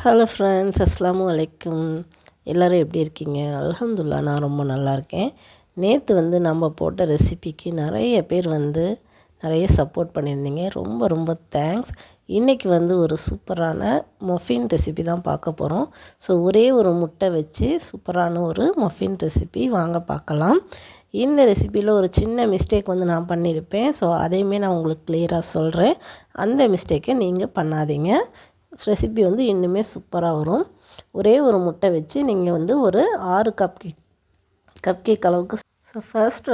Hello friends, அஸ்ஸலாமு அலைக்கும். எல்லோரும் எப்படி இருக்கீங்க? அல்ஹம்துலில்லாஹ் நான் ரொம்ப நல்லா இருக்கேன். நேற்று நம்ம போட்ட ரெசிபிக்கு நிறைய பேர் நிறைய சப்போர்ட் பண்ணியிருந்தீங்க. ரொம்ப ரொம்ப தேங்க்ஸ். இன்றைக்கி ஒரு சூப்பரான மஃபின் ரெசிபி தான் பார்க்க போகிறோம். ஸோ ஒரே ஒரு முட்டை வச்சு சூப்பரான ஒரு மஃபின் ரெசிபி வாங்க பார்க்கலாம். இந்த ரெசிப்பியில் ஒரு சின்ன மிஸ்டேக் நான் பண்ணியிருப்பேன். ஸோ அதையுமே நான் உங்களுக்கு கிளியராக சொல்கிறேன். அந்த மிஸ்டேக்கை நீங்கள் பண்ணாதீங்க. ரெசிபி இன்னுமே சூப்பராக வரும். ஒரே ஒரு முட்டை வச்சு நீங்கள் ஒரு 6 கப் கேக் அளவுக்கு. ஸோ ஃபர்ஸ்ட்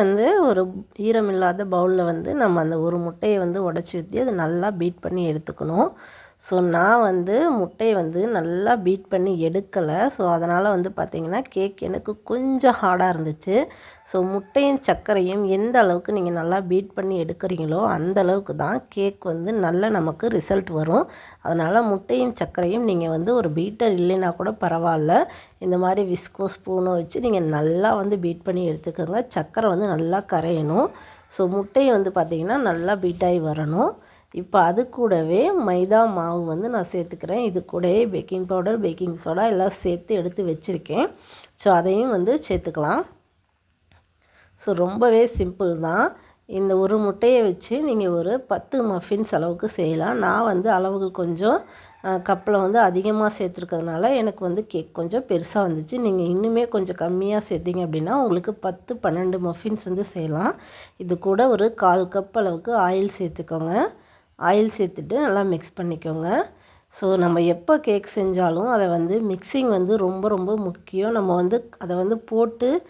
ஒரு ஈரமில்லாத பவுலில் நம்ம அந்த ஒரு முட்டையை உடச்சி ஊற்றி அதை நல்லா பீட் பண்ணி எடுத்துக்கணும். ஸோ நான் முட்டையை நல்லா பீட் பண்ணி எடுக்கலை. ஸோ அதனால் பார்த்திங்கன்னா கேக் எனக்கு கொஞ்சம் ஹார்டாக இருந்துச்சு. ஸோ முட்டையும் சர்க்கரையும் எந்த அளவுக்கு நீங்கள் நல்லா பீட் பண்ணி எடுக்கிறீங்களோ அந்த அளவுக்கு தான் கேக் நல்ல நமக்கு ரிசல்ட் வரும். அதனால் முட்டையும் சர்க்கரையும் நீங்கள் ஒரு பீட்டர் இல்லைன்னா கூட பரவாயில்ல, இந்த மாதிரி விஸ்கோ ஸ்பூனோ வச்சு நீங்கள் நல்லா பீட் பண்ணி எடுத்துக்கோங்க. சர்க்கரை நல்லா கரையணும். ஸோ முட்டையை பார்த்திங்கன்னா நல்லா பீட்டாகி வரணும். இப்போ அது கூடவே மைதா மாவு நான் சேர்த்துக்கிறேன். இது கூடவே பேக்கிங் பவுடர், பேக்கிங் சோடா எல்லாம் சேர்த்து எடுத்து வச்சுருக்கேன். ஸோ அதையும் சேர்த்துக்கலாம். ஸோ ரொம்பவே சிம்பிள் தான். இந்த ஒரு முட்டையை வச்சு நீங்கள் ஒரு 10 மஃபின்ஸ் அளவுக்கு செய்யலாம். நான் அளவுக்கு கொஞ்சம் கப்பில் அதிகமாக சேர்த்துருக்கிறதுனால எனக்கு கேக் கொஞ்சம் பெருசாக வந்துச்சு. நீங்கள் இன்னுமே கொஞ்சம் கம்மியாக சேர்த்திங்க அப்படின்னா உங்களுக்கு 10-12 மஃபின்ஸ் செய்யலாம். இது கூட ஒரு 1/4 கப் அளவுக்கு ஆயில் சேர்த்துக்கோங்க. ஆயில் சேர்த்துட்டு நல்லா மிக்ஸ் பண்ணிக்கோங்க. ஸோ நம்ம எப்போ கேக் செஞ்சாலும் அதை மிக்சிங் ரொம்ப ரொம்ப முக்கியம். நம்ம அதை போட்டு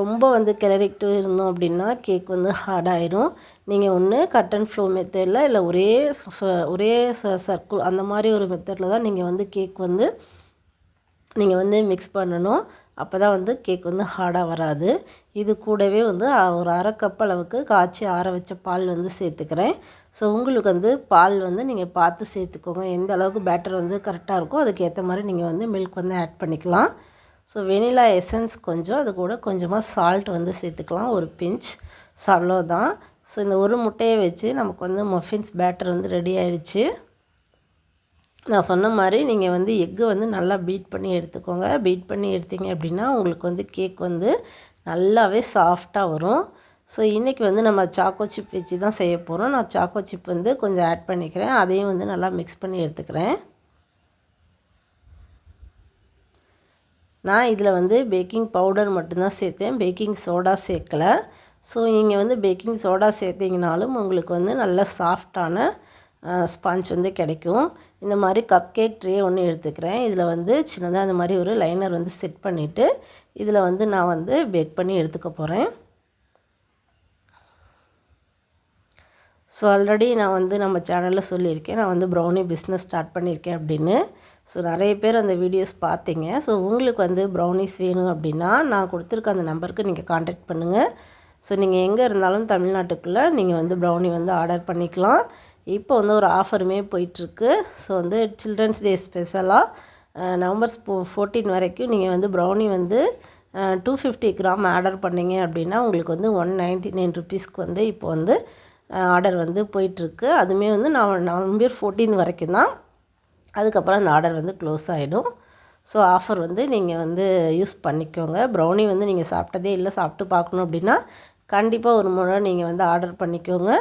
ரொம்ப கிளறிக்கிட்டு இருந்தோம் அப்படின்னா கேக் ஹார்டாயிரும். நீங்கள் ஒன்று கட் அண்ட் ஃப்ளோ மெத்தடில் இல்லை ஒரே சர்க்கிள் அந்த மாதிரி ஒரு மெத்தடில் தான் நீங்கள் கேக் நீங்கள் மிக்ஸ் பண்ணணும். அப்போ தான் கேக் ஹார்டாக வராது. இது கூடவே ஒரு 1/2 கப் அளவுக்கு காய்ச்சி ஆற வச்ச பால் சேர்த்துக்கிறேன். ஸோ உங்களுக்கு பால் நீங்கள் பார்த்து சேர்த்துக்கோங்க. எந்த அளவுக்கு பேட்டர் கரெக்டாக இருக்கோ அதுக்கேற்ற மாதிரி நீங்கள் மில்க் ஆட் பண்ணிக்கலாம். ஸோ வெனிலா எசன்ஸ் கொஞ்சம், அது கூட கொஞ்சமாக சால்ட் சேர்த்துக்கலாம், ஒரு பிஞ்ச். ஸோ அவ்வளோதான். ஸோ இந்த ஒரு முட்டையை வச்சு நமக்கு மஃபின்ஸ் பேட்டர் ரெடி ஆயிடுச்சு. நான் சொன்ன மாதிரி நீங்கள் எக்கு நல்லா பீட் பண்ணி எடுத்துக்கோங்க. பீட் பண்ணி எடுத்தீங்க அப்படின்னா உங்களுக்கு கேக் நல்லாவே சாஃப்டாக வரும். ஸோ இன்றைக்கி நம்ம சாக்கோ சிப் வச்சு தான் செய்ய போகிறோம். நான் சாக்கோ சிப் கொஞ்சம் ஆட் பண்ணிக்கிறேன். அதையும் நல்லா மிக்ஸ் பண்ணி எடுத்துக்கிறேன். நான் இதில் பேக்கிங் பவுடர் மட்டும்தான் சேர்த்தேன், பேக்கிங் சோடா சேர்க்கலை. ஸோ நீங்கள் பேக்கிங் சோடா சேர்த்திங்கனாலும் உங்களுக்கு நல்ல சாஃப்டான ஸ்பாஞ்ச் கிடைக்கும். இந்த மாதிரி கப் கேக் ட்ரே ஒன்று எடுத்துக்கிறேன். இதில் சின்னதாக இந்த மாதிரி ஒரு லைனர் செட் பண்ணிவிட்டு இதில் நான் பேக் பண்ணி எடுத்துக்க போகிறேன். ஸோ ஆல்ரெடி நான் நம்ம சேனலில் சொல்லியிருக்கேன், நான் ப்ரௌனி பிஸ்னஸ் ஸ்டார்ட் பண்ணியிருக்கேன் அப்படின்னு. ஸோ நிறைய பேர் அந்த வீடியோஸ் பார்த்தீங்க. ஸோ உங்களுக்கு ப்ரௌனிஸ் வேணும் அப்படின்னா நான் கொடுத்துருக்க அந்த நம்பருக்கு நீங்கள் காண்டாக்ட் பண்ணுங்கள். ஸோ நீங்கள் எங்கே இருந்தாலும் தமிழ்நாட்டுக்குள்ளே நீங்கள் ப்ரௌனி ஆர்டர் பண்ணிக்கலாம். இப்போ ஒரு ஆஃபருமே போயிட்டுருக்கு. ஸோ சில்ட்ரன்ஸ் டே ஸ்பெஷலாக நவம்பர் 14 வரைக்கும் நீங்கள் ப்ரௌனி 250 கிராம் ஆர்டர் பண்ணிங்க அப்படின்னா உங்களுக்கு 199 ருபீஸ்க்கு இப்போ ஆர்டர் போயிட்டுருக்கு. அதுவுமே நவம்பர் 14 வரைக்கும் தான். அதுக்கப்புறம் அந்த ஆர்டர் க்ளோஸ் ஆகிடும். ஸோ ஆஃபர் நீங்கள் யூஸ் பண்ணிக்கோங்க. ப்ரௌனி நீங்கள் சாப்பிட்டதே இல்லை, சாப்பிட்டு பார்க்கணும் அப்படின்னா கண்டிப்பாக ஒரு முறை நீங்கள் ஆர்டர் பண்ணிக்கோங்க.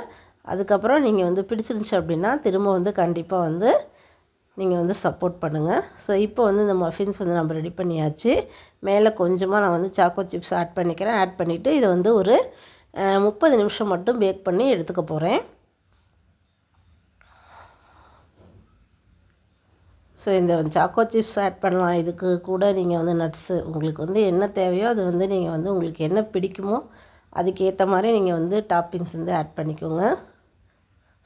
அதுக்கப்புறம் நீங்கள் பிடிச்சிருந்துச்சி அப்படின்னா திரும்ப கண்டிப்பாக நீங்கள் சப்போர்ட் பண்ணுங்கள். ஸோ இப்போ இந்த மஃபின்ஸ் நம்ம ரெடி பண்ணியாச்சு. மேலே கொஞ்சமாக நான் சாக்கோ சிப்ஸ் ஆட் பண்ணிக்கிறேன். ஆட் பண்ணிவிட்டு இதை ஒரு 30 நிமிஷம் மட்டும் பேக் பண்ணி எடுத்துக்க போகிறேன். ஸோ இந்த சாக்கோ சிப்ஸ் ஆட் பண்ணலாம். இதுக்கு கூட நீங்கள் நட்ஸு உங்களுக்கு என்ன தேவையோ அது நீங்கள் உங்களுக்கு என்ன பிடிக்குமோ அதுக்கேற்ற மாதிரி நீங்கள் டாப்பிங்ஸ் ஆட் பண்ணிக்கோங்க.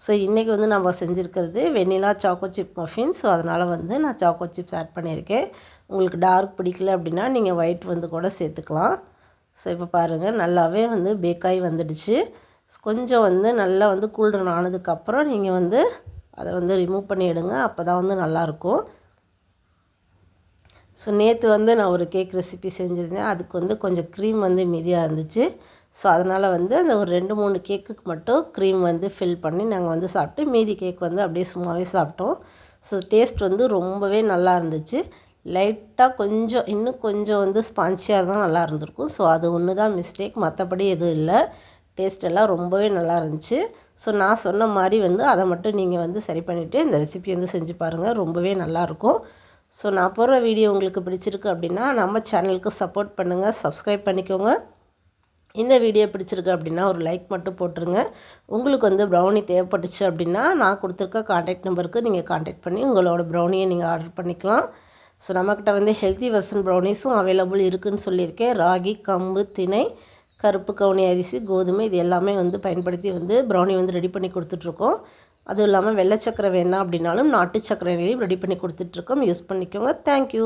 ஸோ இன்றைக்கி நம்ம செஞ்சுருக்கிறது வெண்ணிலா சாக்கோ சிப் மஃபின். ஸோ அதனால் நான் சாக்கோ சிப்ஸ் ஆட் பண்ணியிருக்கேன். உங்களுக்கு டார்க் பிடிக்கல அப்படின்னா நீங்கள் ஒயிட் கூட சேர்த்துக்கலாம். ஸோ இப்போ பாருங்கள் நல்லாவே பேக்காகி வந்துடுச்சு. கொஞ்சம் நல்லா கூல்டவுன் ஆனதுக்கப்புறம் நீங்கள் அதை ரிமூவ் பண்ணி எடுங்க. அப்போ தான் நல்லாயிருக்கும். ஸோ நேற்று நான் ஒரு கேக் ரெசிபி செஞ்சுருந்தேன். அதுக்கு கொஞ்சம் க்ரீம் மீதியாக இருந்துச்சு. ஸோ அதனால் அந்த ஒரு 2-3 கேக்குக்கு மட்டும் க்ரீம் ஃபில் பண்ணி நாங்கள் சாப்பிட்டு மீதி கேக் அப்படியே சும்மாவே சாப்பிட்டோம். ஸோ டேஸ்ட் வந்து ரொம்பவே நல்லா இருந்துச்சு. லைட்டாக இன்னும் கொஞ்சம் வந்து ஸ்பான்ச்சியாக இருந்தால் நல்லா இருந்திருக்கும். ஸோ அது ஒன்று தான் மிஸ்டேக், மற்றபடி எதுவும் இல்லை. டேஸ்ட் எல்லாம் ரொம்பவே நல்லா இருந்துச்சு. ஸோ நான் சொன்ன மாதிரி வந்து அதை மட்டும் நீங்கள் வந்து சரி பண்ணிவிட்டு இந்த ரெசிபி வந்து செஞ்சு பாருங்கள், ரொம்பவே நல்லாயிருக்கும். ஸோ நான் போடுற வீடியோ உங்களுக்கு பிடிச்சிருக்கு அப்படின்னா நம்ம சேனலுக்கு சப்போர்ட் பண்ணுங்கள், சப்ஸ்கிரைப் பண்ணிக்கோங்க. இந்த வீடியோ பிடிச்சிருக்கு அப்படின்னா ஒரு லைக் மட்டும் போட்டுருங்க. உங்களுக்கு வந்து ப்ரௌனி தேவைப்பட்டுச்சு அப்படின்னா நான் கொடுத்துருக்க கான்டாக்ட் நம்பருக்கு நீங்கள் கான்டாக்ட் பண்ணி உங்களோட ப்ரௌனியை நீங்கள் ஆர்டர் பண்ணிக்கலாம். ஸோ நம்மக்கிட்ட வந்து ஹெல்த்தி வெர்ஷன் ப்ரௌனிஸும் அவைலபிள் இருக்குதுன்னு சொல்லியிருக்கேன். ராகி, கம்பு, திணை, கருப்பு கவுனி அரிசி, கோதுமை இது எல்லாமே வந்து பயன்படுத்தி வந்து ப்ரௌனி வந்து ரெடி பண்ணி கொடுத்துட்ருக்கோம். அதுவும் இல்லாமல் வெள்ளை சக்கரை வேணாம் அப்படின்னாலும் நாட்டு சக்கரையிலையும் ரெடி பண்ணி கொடுத்துட்ருக்கோம். யூஸ் பண்ணிக்கோங்க. தேங்க்யூ.